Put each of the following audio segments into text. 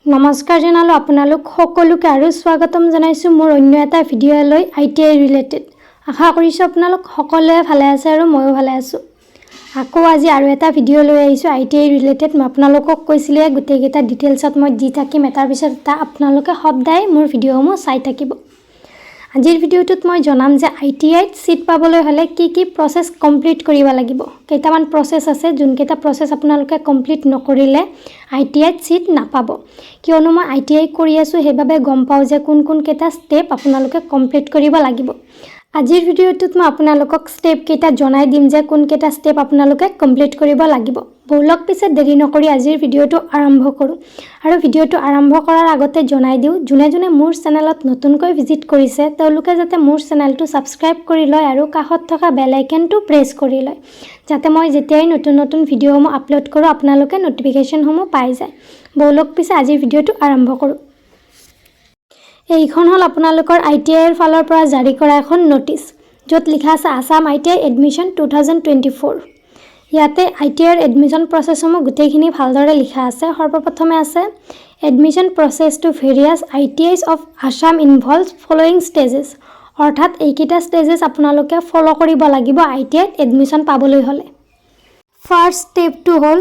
নমস্কাৰ জনালো আপোনালোক সকলোকে আৰু স্বাগতম জনাইছো মোৰ অন্য এটা ভিডিঅ'লৈ ITI ৰিলেটেড আশা কৰিছো আপোনালোক সকলোৱে ভালে আছে আৰু ময়ো ভালে আছো আকৌ আজি আৰু এটা ভিডিঅ' লৈ আহিছো ITI ৰিলেটেড মই আপোনালোকক কৈছিলে গোটেইকেইটা ডিটেইলছত মই দি থাকিম এটাৰ পিছত এটা আপোনালোকে সদায় মোৰ ভিডিঅ'সমূহ চাই থাকিব আজিৰ ভিডিঅ'টোত মই জনাম যে ITI সিট পাবলৈ হলে কি প্ৰসেস কমপ্লিট কৰিব লাগিব কেইটামান প্ৰসেস আছে যোনকেইটা প্ৰসেস আপোনালোকে কমপ্লিট নকৰিলে ITI সিট নাপাব কিয়নো মই ITI কৰি আছো হেবাবে গম পাও যে কোন কেইটা স্টেপ আপোনালোকে কমপ্লিট কৰিব লাগিব আজিৰ ভিডিঅ'টোত মই আপোনালোকক স্টেপ কেইটা জনাই দিম যে কোন কেইটা স্টেপ আপোনালোকে কমপ্লিট কৰিব লাগিব বলক পিছে দেৰি নকৰি আজিৰ ভিডিঅ'টো আৰম্ভ কৰো আৰু ভিডিঅ'টো আৰম্ভ কৰাৰ আগতে জনাই দিও যোনে মোৰ চেনেলত নতুনকৈ ভিজিট কৰিছে তেওঁলোকে যাতে মোৰ চেনেলটো সাবস্ক্ৰাইব কৰি লয় আৰু কাষত থকা বেল আইকনটো প্ৰেছ কৰি লয় যাতে মই যেতিয়াই নতুন ভিডিঅ'সমূহ আপলোড কৰো আপোনালোকে নটিফিকেশনসমূহ পাই যায় বলক পিছে আজিৰ ভিডিঅ'টো আৰম্ভ কৰো এইখন হল আপোনালোকৰ ITI ৰ ফালৰ পৰা জাৰি কৰা এখন নোটিস যত লিখা আছে Assam ITI Admission 2024 ইয়াতে ITI ৰ এডমিশন প্ৰসেছসমূহ গোটেইখিনি ভালদৰে লিখা আছে সৰ্বপ্ৰথমে আছে admission process to various ITIs of Assam involves following stages অৰ্থাৎ এইকেইটা স্টেজেস আপোনালোকে ফলো কৰিব লাগিব ITI এডমিশন পাবলৈ হলে first স্টেপটো hall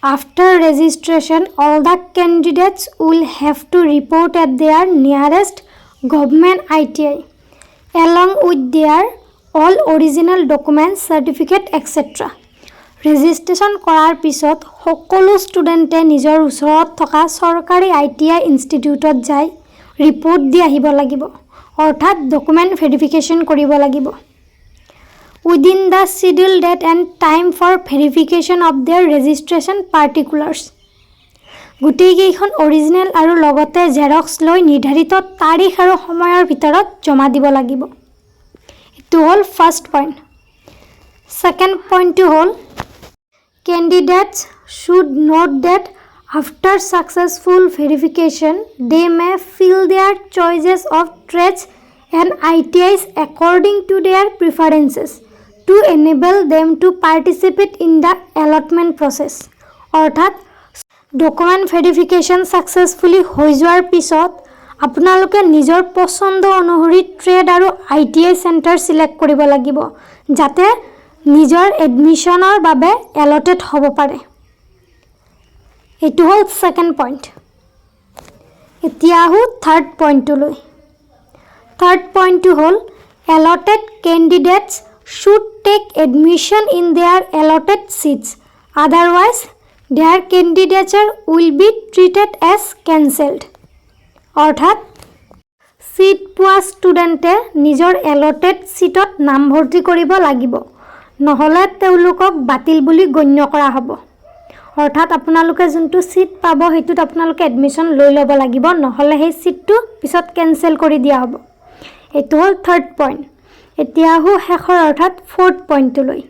After registration, all the candidates will have to report at their nearest government ITI, along with their all original documents, certificate, etc. Registration কৰাৰ পিছত সকলো ষ্টুডেণ্টে নিজৰ ওচৰত থকা সৰকাৰী ITI ইনষ্টিটিউটত যাই ৰিপোৰ্ট দি আহিব লাগিব অৰ্থাৎ ডকুমেন্ট ভেৰিফিকেশন কৰিব লাগিব within the scheduled date and time for verification of their registration particulars গুটেইকেইখন অৰিজিনাল আৰু লগতে জেৰক্স লৈ নিৰ্ধাৰিত তাৰিখ আৰু সময়ৰ ভিতৰত জমা দিব লাগিব এটো হল ফাৰ্স্ট পইণ্ট সেকেন্ড পইণ্টটো হল candidates should note that after successful verification they may fill their choices of trades and ITIs according to their preferences to enable them to participate in the allotment process অৰ্থাৎ document verification successfully হৈ যোৱাৰ পিছত আপোনালোকে নিজৰ পছন্দ অনুসৰি trade আৰু ITI centre select কৰিব লাগিব যাতে নিজৰ এডমিশনৰ বাবে এলটেড হ'ব পাৰে এটো হল সেকেন্ড পইণ্ট এতিয়া হু থাৰ্ড পইণ্টলৈ থাৰ্ড পইণ্টটো হল allotted candidates should take admission in their allotted seats otherwise their candidature will be treated as cancelled অৰ্থাৎ সিট পোৱা ষ্টুডেণ্টে নিজৰ allotted সিটত নাম ভৰ্তি কৰিব লাগিব নহলে তেওঁলোকক বাতিল বুলি গণ্য কৰা হ'ব অৰ্থাৎ আপোনালোকে যোনটো সিট পাব হেতুত আপোনালোকে এডমিশন লৈ ল'ব লাগিব নহলে সেই সিটটো পিছত কেনসেল কৰি দিয়া হ'ব এটো হল থাৰ্ড পইণ্ট এতিয়া হু হেখৰ অৰ্থাৎ fourth পইণ্টলৈ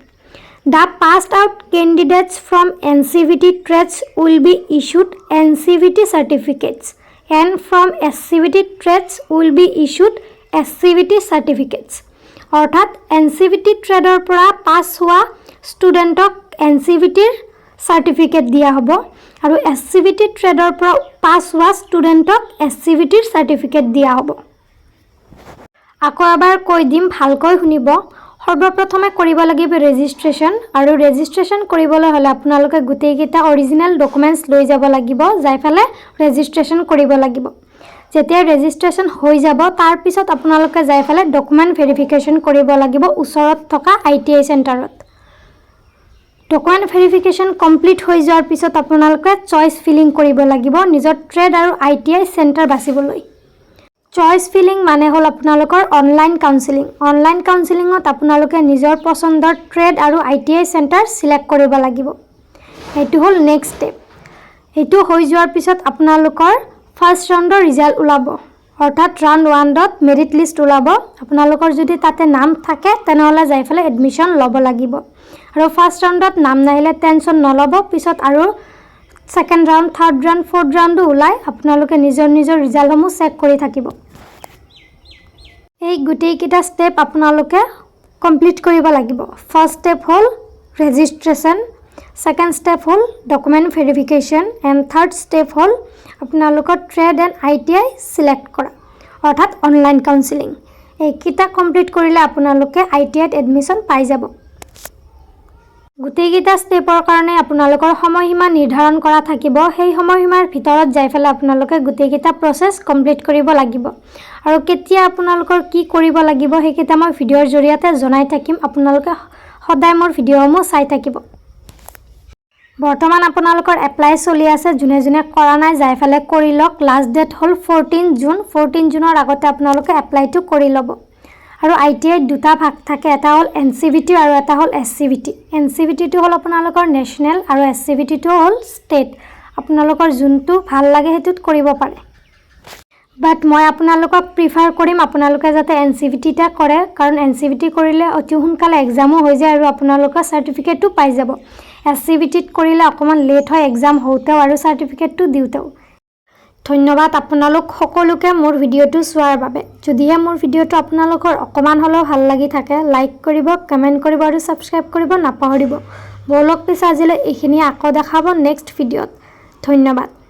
The passed out candidates from NCVT trades will be issued NCVT certificates and from SCVT trades will be issued SCVT certificates অৰ্থাৎ NCVT tradeৰ পৰা পাছ হোৱা ষ্টুডেণ্টক NCVT সাৰ্টিফিকেট দিয়া হ'ব আৰু SCVT tradeৰ পৰা পাছ হোৱা ষ্টুডেণ্টক SCVT সাৰ্টিফিকেট দিয়া হ'ব আকৌ এবাৰ কৈ দিম ভালকৈ শুনিব সৰ্বপ্ৰথমে কৰিব লাগিব ৰেজিষ্ট্ৰেচন আৰু ৰেজিষ্ট্ৰেচন কৰিবলৈ হলে আপোনালোকে গোটেইকেইটা অৰিজিনাল ডকুমেন্টস লৈ যাব লাগিব যাইফালে ৰেজিষ্ট্ৰেচন কৰিব লাগিব যেতিয়া ৰেজিষ্ট্ৰেচন হৈ যাব তাৰ পিছত আপোনালোকে যাইফালে ডকুমেন্ট ভেৰিফিকেশন কৰিব লাগিব ওচৰত থকা ITI চেণ্টাৰত ডকুমেন্ট ভেৰিফিকেশন কমপ্লিট হৈ যোৱাৰ পিছত আপোনালোকে চইচ ফিলিং কৰিব লাগিব নিজৰ ট্ৰেড আৰু ITI চেণ্টাৰ বাছিবলৈ চয়েস ফিলিং মানে হল আপোনালোকৰ অনলাইন কাউন্সেলিংত আপোনালোকে নিজৰ পছন্দৰ ট্ৰেড আৰু ITI চেণ্টাৰ সিলেক্ট কৰিব লাগিব এটো হল নেক্সট স্টেপ এটো হৈ যোৱাৰ পিছত আপোনালোকৰ ফাৰ্স্ট ৰাউণ্ডৰ ৰিজাল্ট ওলাব অৰ্থাৎ ৰাউণ্ড 1ত মেৰিট লিষ্ট ওলাব আপোনালোকৰ যদি তাতে নাম থাকে তেনেহলে যাইফালে এডমিশন ল'ব লাগিব আৰু ফাৰ্স্ট ৰাউণ্ডত নাম নাহিলে টেনচন নলব পিছত আৰু second round third round fourth ৰাউণ্ডো ওলাই আপোনালোকে নিজৰ ৰিজাল্টসমূহ চেক কৰি থাকিব এই গোটেইকেইটা স্টেপ আপোনালোকে কমপ্লিট কৰিব লাগিব first step hall registration Second step hol document verification and third step hol আপোনালোকৰ ট্ৰেড এণ্ড ITI সিলেক্ট কৰা অৰ্থাৎ অনলাইন কাউন্সেলিং এইকেইটা কমপ্লিট কৰিলে আপোনালোকে ITIত এডমিশন পাই যাব গোটেইকেইটা ষ্টেপৰ কাৰণে আপোনালোকৰ সময়সীমা নিৰ্ধাৰণ কৰা থাকিব সেই সময়সীমাৰ ভিতৰত যাই ফেলে আপোনালোকে গোটেইকেইটা প্ৰসেস কমপ্লিট কৰিব লাগিব আৰু কেতিয়া আপোনালোকৰ কি কৰিব লাগিব সেইকেইটা মই ভিডিঅ'ৰ জৰিয়তে জনাই থাকিম আপোনালোকে সদায় মোৰ ভিডিঅ'সমূহ চাই থাকিব বৰ্তমান আপোনালোকৰ এপ্লাই চলি আছে জুনে জুনে কৰা নাই যাই ফেলে কৰি লওক লাষ্ট ডেট হল 14 জুনৰ আগতে আপোনালোকে এপ্লাইটো কৰি ল'ব আৰু ITI দুটা ভাগ থাকে এটা হল NCVT আৰু এটা হল SCVT NCVT টো হল আপোনালোকৰ নেশনেল আৰু SCVT টো হল ষ্টেট আপোনালোকৰ যোনটো ভাল লাগে হেতুত কৰিব পাৰে বাট মই আপোনালোকক প্ৰিফাৰ কৰিম আপোনালোকে যাতে NCVT টা কৰে কাৰণ NCVT কৰিলে অতি সোনকালে এক্সামো হৈ যায় আৰু আপোনালোকৰ সাৰ্টিফিকেটটো পাই যাব SCVT ত কৰিলে অকমান লেট হয় এক্সাম হওঁতেও আৰু সাৰ্টিফিকেটটো দিওঁতেও ধন্যবাদ আপোনালোক সকলোকে মোৰ ভিডিঅ'টো চোৱাৰ বাবে যদিহে মোৰ ভিডিঅ'টো আপোনালোকৰ অকমান হলেও ভাল লাগি থাকে লাইক কৰিব কমেন্ট কৰিব আৰু সাবস্ক্ৰাইব কৰিব নাপাহৰিব বলক পিছে আজিলৈ এইখিনি আকৌ দেখাব নেক্সট ভিডিঅ'ত ধন্যবাদ